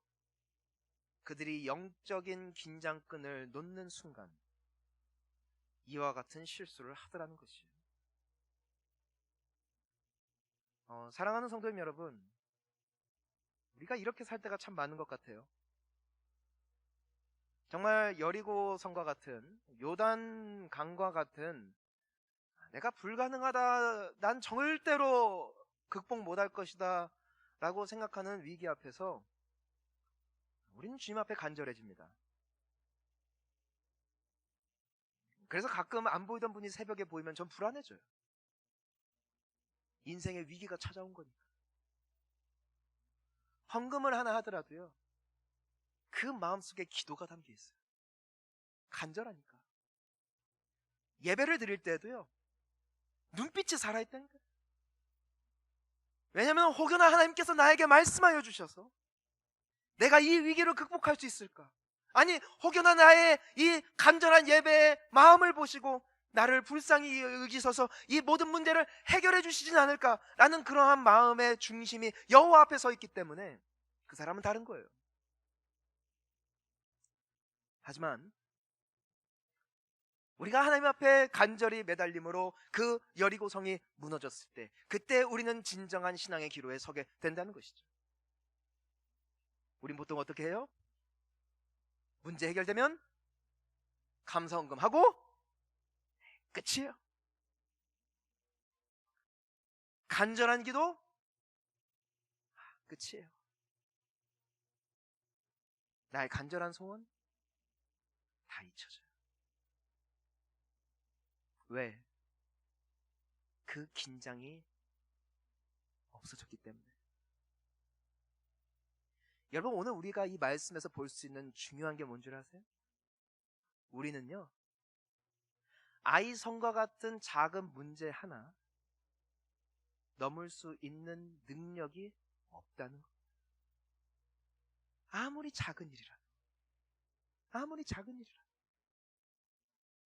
그들이 영적인 긴장끈을 놓는 순간 이와 같은 실수를 하더라는 것이에요. 사랑하는 성도님 여러분, 우리가 이렇게 살 때가 참 많은 것 같아요. 정말 여리고 성과 같은, 요단 강과 같은, 내가 불가능하다, 난 절대로 극복 못할 것이다 라고 생각하는 위기 앞에서 우리는 주님 앞에 간절해집니다. 그래서 가끔 안 보이던 분이 새벽에 보이면 전 불안해져요. 인생의 위기가 찾아온 거니까. 헌금을 하나 하더라도요, 그 마음속에 기도가 담겨 있어요. 간절하니까. 예배를 드릴 때도요, 눈빛이 살아있다는 거예요. 왜냐하면 혹여나 하나님께서 나에게 말씀하여 주셔서 내가 이 위기를 극복할 수 있을까? 아니 혹여나 나의 이 간절한 예배의 마음을 보시고 나를 불쌍히 여기셔서 이 모든 문제를 해결해 주시진 않을까라는 그러한 마음의 중심이 여호와 앞에 서 있기 때문에 그 사람은 다른 거예요. 하지만 우리가 하나님 앞에 간절히 매달림으로 그 여리고성이 무너졌을 때, 그때 우리는 진정한 신앙의 기로에 서게 된다는 것이죠. 우린 보통 어떻게 해요? 문제 해결되면 감사헌금하고 끝이에요. 간절한 기도 끝이에요. 나의 간절한 소원 다 잊혀져요. 왜? 그 긴장이 없어졌기 때문에. 여러분, 오늘 우리가 이 말씀에서 볼 수 있는 중요한 게 뭔 줄 아세요? 우리는요, 아이성과 같은 작은 문제 하나 넘을 수 있는 능력이 없다는 것. 아무리 작은 일이라도, 아무리 작은 일이라도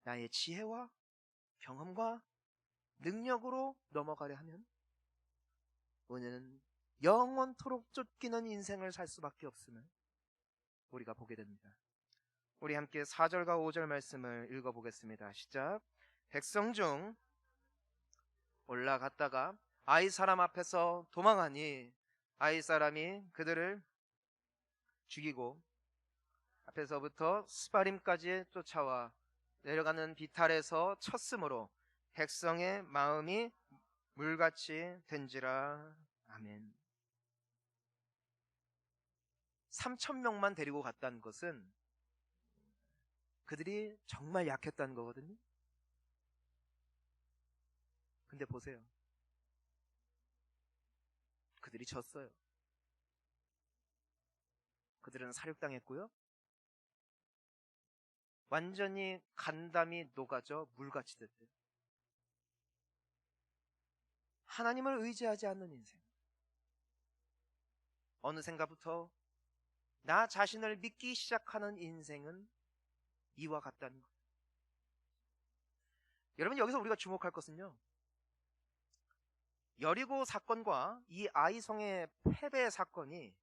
나의 지혜와 경험과 능력으로 넘어가려 하면 우리는 영원토록 쫓기는 인생을 살 수밖에 없음을 우리가 보게 됩니다. 우리 함께 4절과 5절 말씀을 읽어보겠습니다. 시작. 백성 중 올라갔다가 아이 사람 앞에서 도망하니 아이 사람이 그들을 죽이고 앞에서부터 스바림까지 쫓아와 내려가는 비탈에서 쳤으므로 백성의 마음이 물같이 된지라. 아멘. 3,000명만 데리고 갔다는 것은 그들이 정말 약했다는 거거든요. 근데 보세요. 그들이 졌어요. 그들은 사륙당했고요. 완전히 간담이 녹아져 물같이 됐대요. 하나님을 의지하지 않는 인생. 어느샌가부터 나 자신을 믿기 시작하는 인생은 이와 같다는 거예요. 여러분, 여기서 우리가 주목할 것은요, 여리고 사건과 이 아이성의 패배 사건이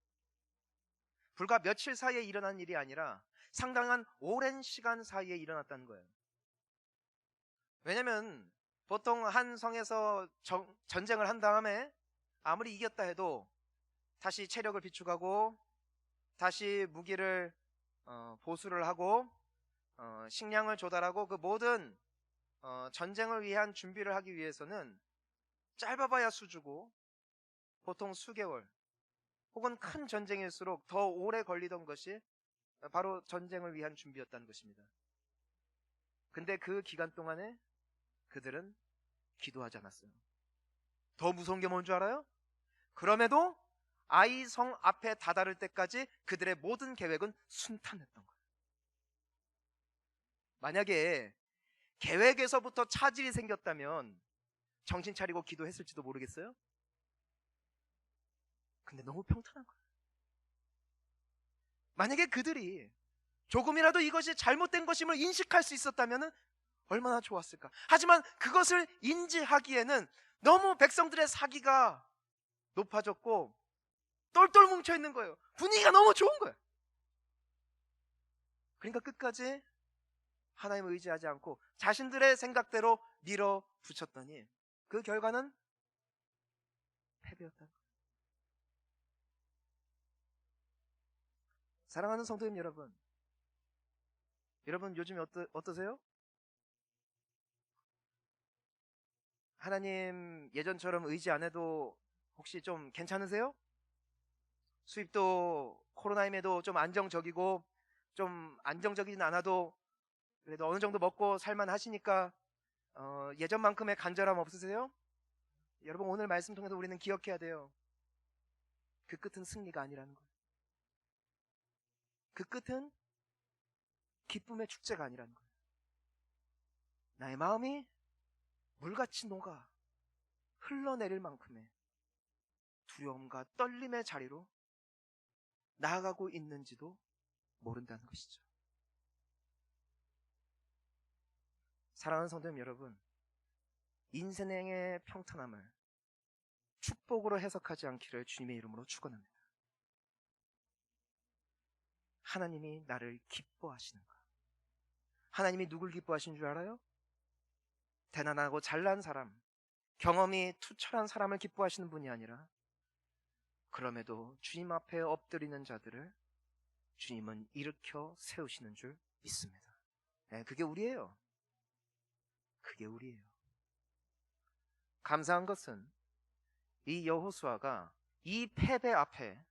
불과 며칠 사이에 일어난 일이 아니라 상당한 오랜 시간 사이에 일어났다는 거예요. 왜냐하면 보통 한 성에서 전쟁을 한 다음에 아무리 이겼다 해도 다시 체력을 비축하고 다시 무기를 보수를 하고 식량을 조달하고 그 모든 전쟁을 위한 준비를 하기 위해서는 짧아봐야 수주고 보통 수개월 혹은 큰 전쟁일수록 더 오래 걸리던 것이 바로 전쟁을 위한 준비였다는 것입니다. 근데 그 기간 동안에 그들은 기도하지 않았어요. 더 무서운 게 뭔 줄 알아요? 그럼에도 아이성 앞에 다다를 때까지 그들의 모든 계획은 순탄했던 거예요. 만약에 계획에서부터 차질이 생겼다면 정신 차리고 기도했을지도 모르겠어요? 근데 너무 평탄한 거예요. 만약에 그들이 조금이라도 이것이 잘못된 것임을 인식할 수 있었다면 얼마나 좋았을까. 하지만 그것을 인지하기에는 너무 백성들의 사기가 높아졌고 똘똘 뭉쳐있는 거예요. 분위기가 너무 좋은 거예요. 그러니까 끝까지 하나님을 의지하지 않고 자신들의 생각대로 밀어붙였더니 그 결과는 패배였다는 거예요. 사랑하는 성도님 여러분, 요즘 어떠세요? 하나님 예전처럼 의지 안 해도 혹시 좀 괜찮으세요? 수입도 코로나임에도 좀 안정적이고 좀 안정적이진 않아도 그래도 어느 정도 먹고 살만 하시니까 예전만큼의 간절함 없으세요? 여러분, 오늘 말씀 통해서 우리는 기억해야 돼요. 그 끝은 승리가 아니라는 거예요. 그 끝은 기쁨의 축제가 아니라는 거예요. 나의 마음이 물같이 녹아 흘러내릴 만큼의 두려움과 떨림의 자리로 나아가고 있는지도 모른다는 것이죠. 사랑하는 성도님 여러분, 인생의 평탄함을 축복으로 해석하지 않기를 주님의 이름으로 축원합니다. 하나님이 나를 기뻐하시는가? 하나님이 누굴 기뻐하시는 줄 알아요? 대단하고 잘난 사람, 경험이 투철한 사람을 기뻐하시는 분이 아니라 그럼에도 주님 앞에 엎드리는 자들을 주님은 일으켜 세우시는 줄 믿습니다. 네, 그게 우리예요. 그게 우리예요. 감사한 것은 이 여호수아가 이 패배 앞에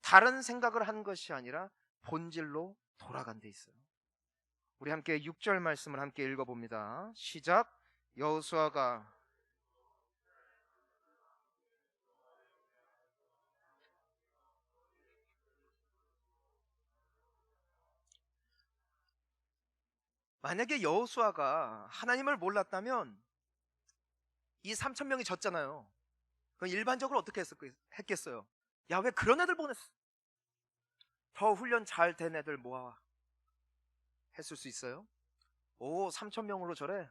다른 생각을 한 것이 아니라 본질로 돌아간 데 있어요. 우리 함께 6절 말씀을 함께 읽어봅니다. 시작. 여호수아가 만약에 여호수아가 하나님을 몰랐다면 이 3,000명이 졌잖아요. 그럼 일반적으로 어떻게 했겠어요? 야, 왜 그런 애들 보냈어? 더 훈련 잘 된 애들 모아 했을 수 있어요? 오, 3,000명으로 저래?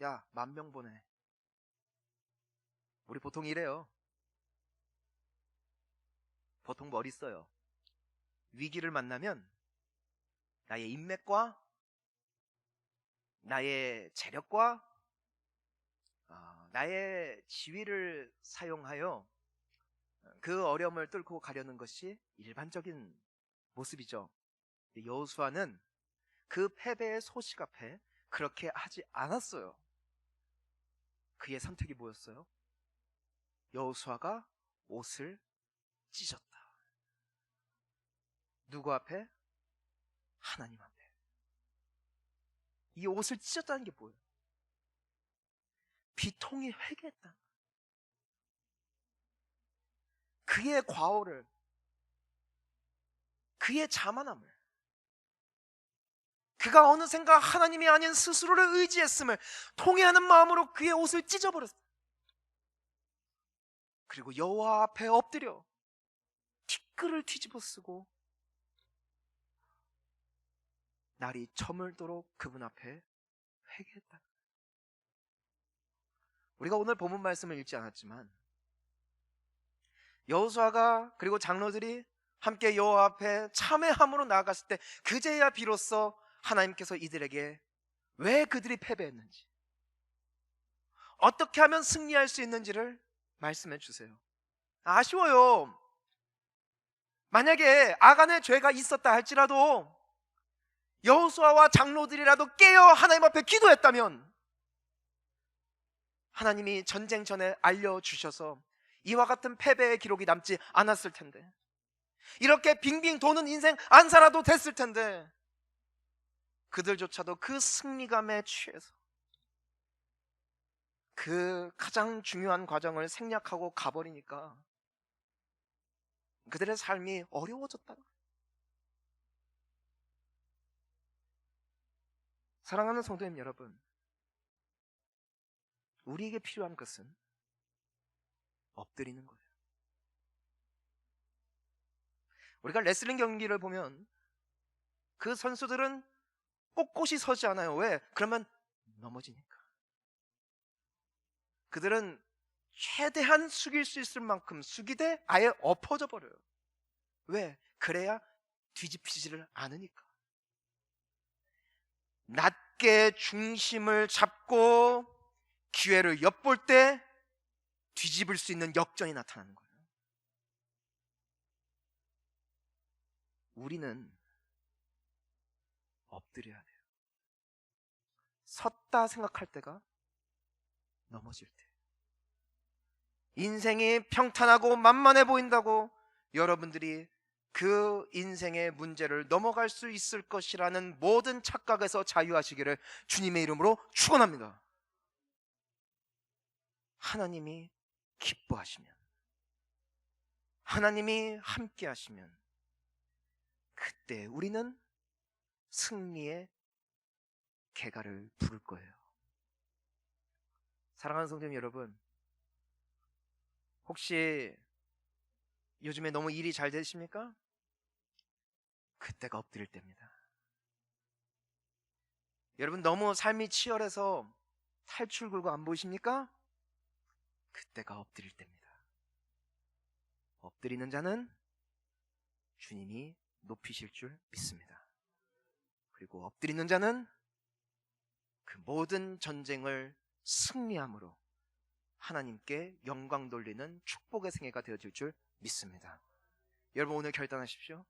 야, 10,000명 보내. 우리 보통 이래요. 보통 머리 써요. 위기를 만나면 나의 인맥과 나의 재력과 나의 지위를 사용하여 그 어려움을 뚫고 가려는 것이 일반적인 모습이죠. 여호수아는 그 패배의 소식 앞에 그렇게 하지 않았어요. 그의 선택이 뭐였어요? 여호수아가 옷을 찢었다. 누구 앞에? 하나님 앞에. 이 옷을 찢었다는 게 뭐예요? 비통이 회개했다. 그의 과오를, 그의 자만함을, 그가 어느샌가 하나님이 아닌 스스로를 의지했음을 통회하는 마음으로 그의 옷을 찢어버렸어요. 그리고 여호와 앞에 엎드려 티끌을 뒤집어 쓰고 날이 저물도록 그분 앞에 회개했다. 우리가 오늘 본문 말씀을 읽지 않았지만 여호수아가 그리고 장로들이 함께 여호와 앞에 참회함으로 나아갔을 때 그제야 비로소 하나님께서 이들에게 왜 그들이 패배했는지, 어떻게 하면 승리할 수 있는지를 말씀해 주세요. 아쉬워요. 만약에 아간의 죄가 있었다 할지라도 여호수아와 장로들이라도 깨어 하나님 앞에 기도했다면 하나님이 전쟁 전에 알려주셔서 이와 같은 패배의 기록이 남지 않았을 텐데, 이렇게 빙빙 도는 인생 안 살아도 됐을 텐데, 그들조차도 그 승리감에 취해서 그 가장 중요한 과정을 생략하고 가버리니까 그들의 삶이 어려워졌다는 거예요. 사랑하는 성도님 여러분, 우리에게 필요한 것은 엎드리는 거예요. 우리가 레슬링 경기를 보면 그 선수들은 꼿꼿이 서지 않아요. 왜? 그러면 넘어지니까. 그들은 최대한 숙일 수 있을 만큼 숙이되 아예 엎어져 버려요. 왜? 그래야 뒤집히지를 않으니까. 낮게 중심을 잡고 기회를 엿볼 때 뒤집을 수 있는 역전이 나타나는 거예요. 우리는 엎드려야 돼요. 섰다 생각할 때가 넘어질 때, 인생이 평탄하고 만만해 보인다고 여러분들이 그 인생의 문제를 넘어갈 수 있을 것이라는 모든 착각에서 자유하시기를 주님의 이름으로 축원합니다. 하나님이 기뻐하시면, 하나님이 함께 하시면 그때 우리는 승리의 개가를 부를 거예요. 사랑하는 성도님 여러분, 혹시 요즘에 너무 일이 잘 되십니까? 그때가 엎드릴 때입니다. 여러분, 너무 삶이 치열해서 탈출구가 안 보이십니까? 그때가 엎드릴 때입니다. 엎드리는 자는 주님이 높이실 줄 믿습니다. 그리고 엎드리는 자는 그 모든 전쟁을 승리함으로 하나님께 영광 돌리는 축복의 생애가 되어질 줄 믿습니다. 여러분, 오늘 결단하십시오.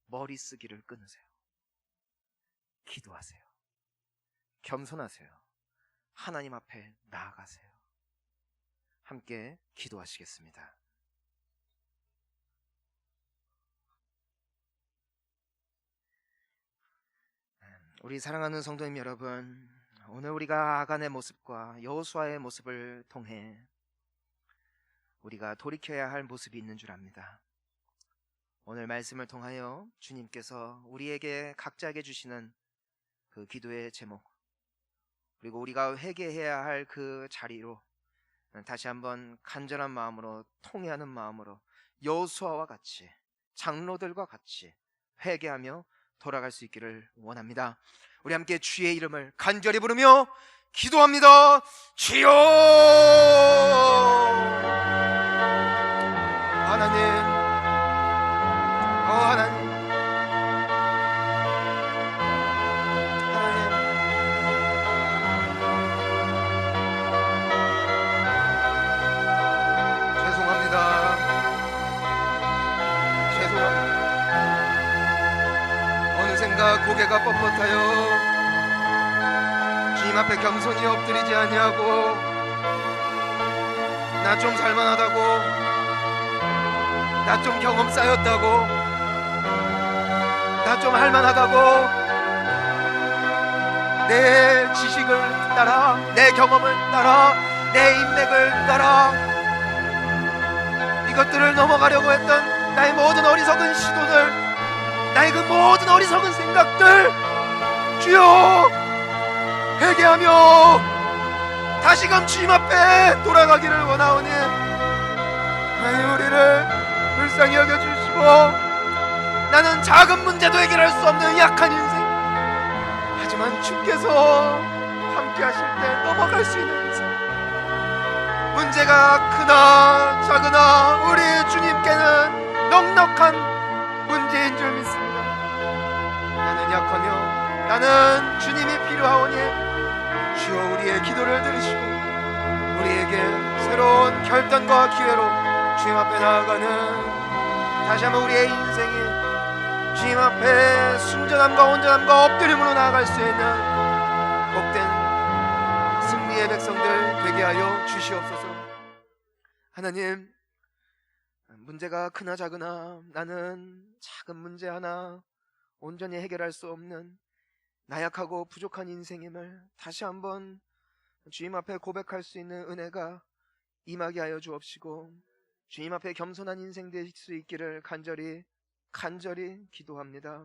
머리 쓰기를 끊으세요. 기도하세요. 겸손하세요. 하나님 앞에 나아가세요. 함께 기도하시겠습니다. 우리 사랑하는 성도님 여러분, 오늘 우리가 아간의 모습과 여호수아의 모습을 통해 우리가 돌이켜야 할 모습이 있는 줄 압니다. 오늘 말씀을 통하여 주님께서 우리에게 각자에게 주시는 그 기도의 제목, 그리고 우리가 회개해야 할 그 자리로 다시 한번 간절한 마음으로, 통회하는 마음으로 여호수아와 같이, 장로들과 같이 회개하며 돌아갈 수 있기를 원합니다. 우리 함께 주의 이름을 간절히 부르며 기도합니다. 주여! 하나님, 하나님, 죄송합니다. 어느샌가 고개가 뻣뻣하여 주님 앞에 겸손히 엎드리지 아니하고, 나 좀 살만하다고, 나 좀 경험 쌓였다고, 나 좀 할만하다고, 내 지식을 따라, 내 경험을 따라, 내 인맥을 따라 이것들을 넘어가려고 했던 나의 모든 어리석은 시도들, 나의 그 모든 어리석은 생각들, 주여 회개하며 다시금 주님 앞에 돌아가기를 원하오니 하나님 우리를 불쌍히 여겨주시고, 나는 작은 문제도 해결할 수 없는 약한 인생, 하지만 주께서 함께 하실 때 넘어갈 수 있는 인생, 문제가 크나 작으나 우리 주님께는 넉넉한 문제인 줄 믿습니다. 나는 약하며 나는 주님이 필요하오니 주여 우리의 기도를 들으시고 우리에게 새로운 결단과 기회로 주님 앞에 나아가는 다시 한번 우리의 인생이 주님 앞에 순전함과 온전함과 엎드림으로 나아갈 수 있는 복된 승리의 백성들 되게 하여 주시옵소서. 하나님, 문제가 크나 작으나 나는 작은 문제 하나 온전히 해결할 수 없는 나약하고 부족한 인생임을 다시 한번 주님 앞에 고백할 수 있는 은혜가 임하게 하여 주옵시고, 주님 앞에 겸손한 인생 될 수 있기를 간절히 기도합니다.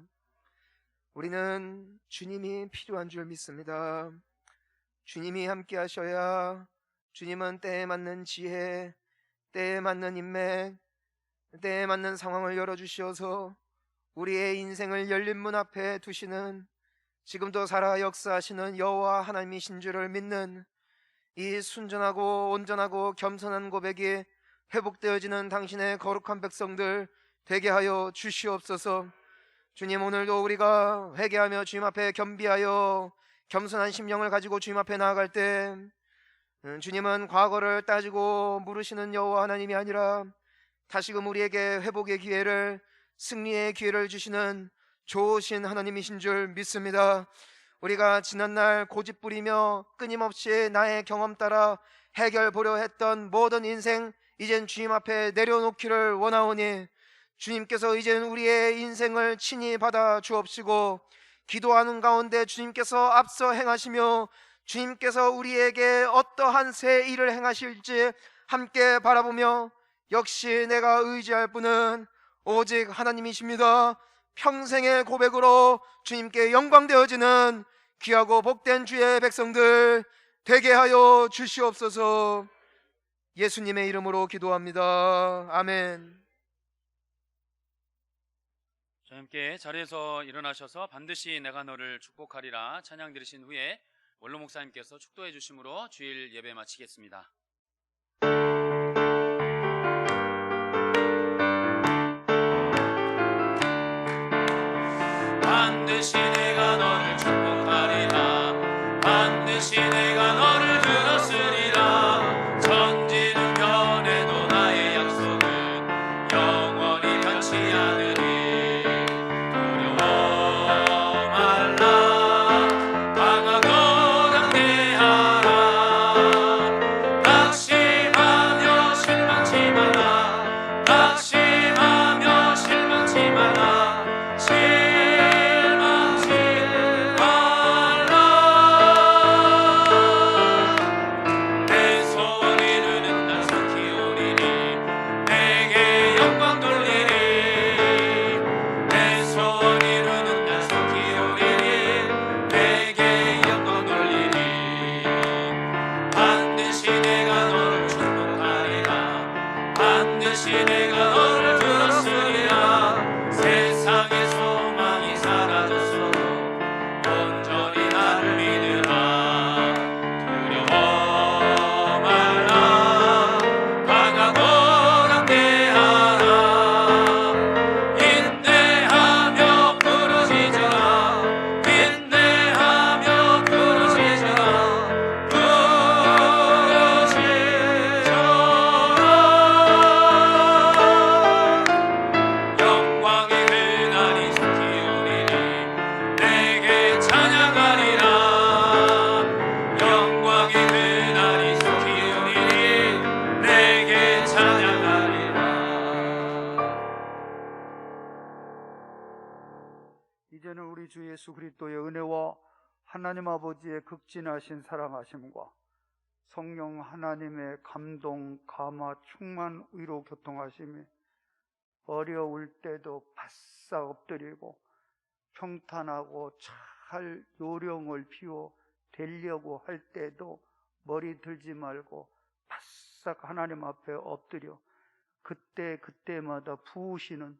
우리는 주님이 필요한 줄 믿습니다. 주님이 함께 하셔야, 주님은 때에 맞는 지혜, 때에 맞는 인맥, 때에 맞는 상황을 열어주시어서 우리의 인생을 열린 문 앞에 두시는, 지금도 살아 역사하시는 여호와 하나님이신 줄을 믿는 이 순전하고 온전하고 겸손한 고백이 회복되어지는 당신의 거룩한 백성들 되게 하여 주시옵소서. 주님, 오늘도 우리가 회개하며 주님 앞에 겸비하여 겸손한 심령을 가지고 주님 앞에 나아갈 때 주님은 과거를 따지고 물으시는 여호와 하나님이 아니라 다시금 우리에게 회복의 기회를, 승리의 기회를 주시는 좋으신 하나님이신 줄 믿습니다. 우리가 지난날 고집부리며 끊임없이 나의 경험 따라 해결 보려 했던 모든 인생 이젠 주님 앞에 내려놓기를 원하오니 주님께서 이젠 우리의 인생을 친히 받아 주옵시고, 기도하는 가운데 주님께서 앞서 행하시며 주님께서 우리에게 어떠한 새 일을 행하실지 함께 바라보며, 역시 내가 의지할 분은 오직 하나님이십니다. 평생의 고백으로 주님께 영광되어지는 귀하고 복된 주의 백성들 되게 하여 주시옵소서. 예수님의 이름으로 기도합니다. 아멘. 자, 함께 자리에서 일어나셔서 반드시 내가 너를 축복하리라 찬양 들으신 후에 원로 목사님께서 축도해 주심으로 주일 예배 마치겠습니다. 반드시 내가 너를 축복하리라, 반드시 내가 너를 들었으리라. 천지는 변해도 나의 약속은 영원히 변치 않으리. 두려워 말라, 강하고 담대하라. 낙심하며 실망치 말라, 낙심하며 실망치 말라. 반드시 내가 너를 들었으리라. 세상의 소망이 사라졌어도 온전히 나를 믿으라. 두려워 말라, 강하고 담대하라. 인내하며 부르짖으라, 인내하며 부르짖으라. 영광의 그날이 속히 오리니 내게 찬양하리라. 영광의 그날이 속히 오리니 내게 찬양하리라. 이제는 우리 주 예수 그리스도의 은혜와 하나님 아버지의 극진하신 사랑하심과 성령 하나님의 감동, 감화, 충만, 위로 교통하심이 어려울 때도 바싹 엎드리고 평탄하고 잘 요령을 피워 되려고 할 때도 머리 들지 말고 바싹 하나님 앞에 엎드려 그때마다 부으시는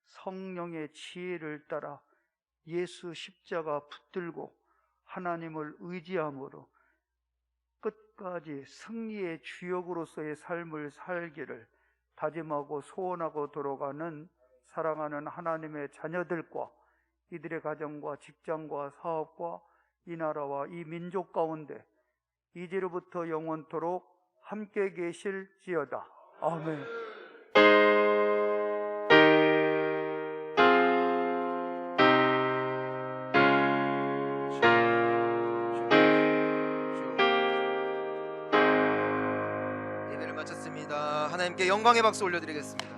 성령의 지혜를 따라 예수 십자가 붙들고 하나님을 의지함으로 끝까지 승리의 주역으로서의 삶을 살기를 다짐하고 소원하고 돌아가는 사랑하는 하나님의 자녀들과 이들의 가정과 직장과 사업과 이 나라와 이 민족 가운데 이제로부터 영원토록 함께 계실지어다. 아멘. 예배를 마쳤습니다. 하나님께 영광의 박수 올려드리겠습니다.